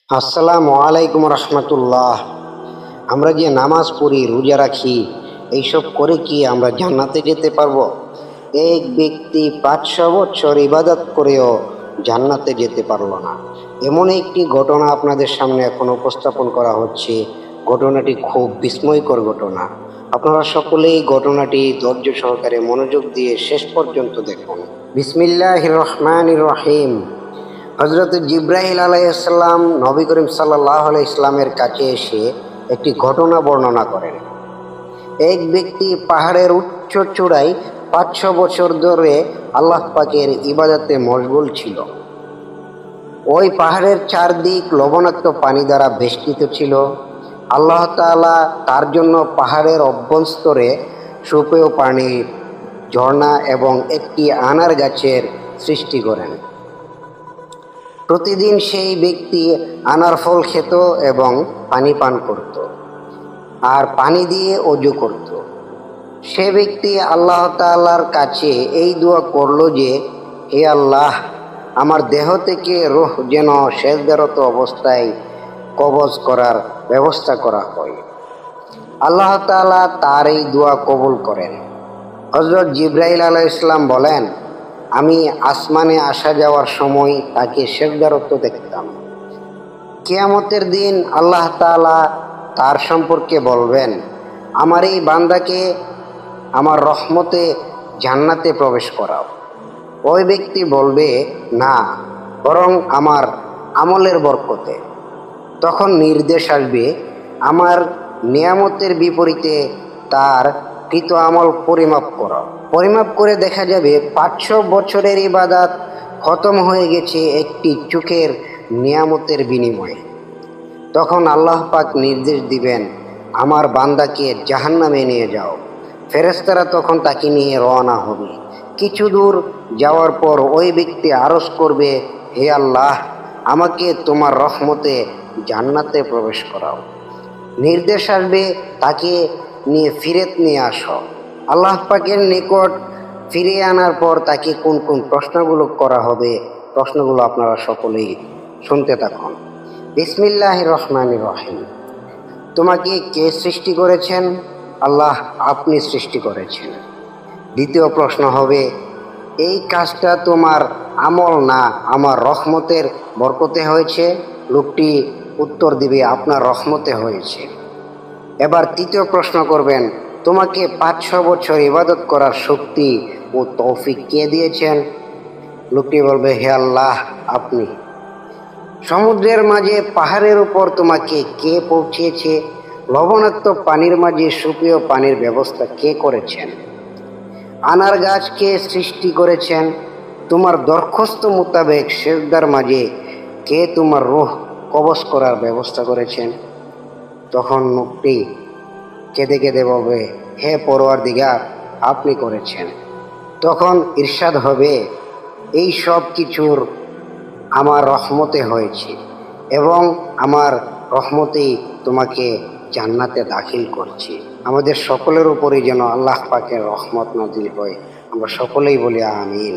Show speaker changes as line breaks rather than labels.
আসসালামু আলাইকুম রহমতুল্লাহ। আমরা যে নামাজ পড়ি, রোজা রাখি, এইসব করে কি আমরা জান্নাতে যেতে পারবো? এক ব্যক্তি 500 বছর ইবাদত করেও জান্নাতে যেতে পারলো না। এমন একটি ঘটনা আপনাদের সামনে এখন উপস্থাপন করা হচ্ছে। ঘটনাটি খুব বিস্ময়কর ঘটনা। আপনারা সকলেই ঘটনাটি ধৈর্য সহকারে মনোযোগ দিয়ে শেষ পর্যন্ত দেখুন। বিসমিল্লাহির রহমানির রহিম। হযরত জিবরাইল আলাইহিসসালাম নবী করিম সাল্লাল্লাহু আলাইহি ইসলামের কাছে এসে একটি ঘটনা বর্ণনা করেন। এক ব্যক্তি পাহাড়ের উচ্চ চূড়ায় 500 বছর ধরে আল্লাহ পাকের ইবাদতে মশগুল ছিল। ওই পাহাড়ের চারদিক লবণাক্ত পানি দ্বারা বেষ্টিত ছিল। আল্লাহ তাআলা তার জন্য পাহাড়ের অভ্যন্তরে সুপেয় পানির ঝর্ণা এবং একটি আনার গাছের সৃষ্টি করেন। প্রতিদিন সেই ব্যক্তি আনার ফল খেত এবং পানি পান করত আর পানি দিয়ে অজু করত। সে ব্যক্তি আল্লাহ তাআলার কাছে এই দোয়া করল যে, হে আল্লাহ, আমার দেহ থেকে রূহ যেন সেজদারত অবস্থায় কবজ করার ব্যবস্থা করা হয়। আল্লাহ তাআলা তার এই দোয়া কবুল করেন। হযরত জিবরাইল আলাইহিস সালাম বলেন, আমি আসমানে আসা যাওয়ার সময় তাকে সেজদারত দেখতাম। কিয়ামতের দিন আল্লাহ তাআলা তার সম্পর্কে বলবেন, আমার এই বান্দাকে আমার রহমতে জান্নাতে প্রবেশ করাও। ওই ব্যক্তি বলবে, না, বরং আমার আমলের বরকতে। তখন নির্দেশ আসবে, আমার নিয়ামতের বিপরীতে তার কৃত আমল পরিমাপ করো। পরিমাপ করে দেখা যাবে 500 বছরের ইবাদত খতম হয়ে গেছে একটি চোখের নিয়ামতের বিনিময়ে। তখন আল্লাহ পাক নির্দেশ দিবেন, আমার বান্দাকে জাহান্নামে নিয়ে যাও। ফেরেশতারা তখন তাকে নিয়ে রওনা হবে। কিছু দূর যাওয়ার পর ওই ব্যক্তি আরজ করবে, হে আল্লাহ, আমাকে তোমার রহমতে জান্নাতে প্রবেশ করাও। নির্দেশ আসবে, তাকে নিয়ে ফিরত নিয়ে আসো। আল্লাহ পাকের নিকট ফিরিয়ে আনার পর তাকে কোন কোন প্রশ্নগুলো করা হবে, প্রশ্নগুলো আপনারা সকলেই শুনতে থাকুন। বিসমিল্লাহির রহমানির রহিম। তোমাকে কে সৃষ্টি করেছেন? আল্লাহ, আপনি সৃষ্টি করেছেন। দ্বিতীয় প্রশ্ন হবে, এই কাজটা তোমার আমল না আমার রহমতের বরকতে হয়েছে? লোকটি উত্তর দিবে, আপনার রহমতে হয়েছে। এবার তৃতীয় প্রশ্ন করবেন, তোমাকে 500 বছর ইবাদত করার শক্তি ও তৌফিক কে দিয়েছেন? লোকটি বলবে, হে আল্লাহ, আপনি। সমুদ্রের মাঝে পাহাড়ের উপর তোমাকে কে পৌঁছিয়েছে? লবণাক্ত পানির মাঝে সুপেয় পানির ব্যবস্থা কে করেছেন? আনার গাছ কে সৃষ্টি করেছেন? তোমার দরখাস্ত মোতাবেক সেজদার মাঝে কে তোমার রূহ কবজ করার ব্যবস্থা করেছেন? তখন লোকটি কেঁদে কেঁদে বলবে, হে পরওয়ারদিগার, আপনি করেছেন। তখন ইরশাদ হবে, এই সব কিছুর আমার রহমতে হয়েছে এবং আমার রহমতেই তোমাকে জান্নাতে দাখিল করছি। আমাদের সকলের উপরেই যেন আল্লাহ পাকের রহমত নাজিল হয়। আমরা সকলেই বলি আমিন।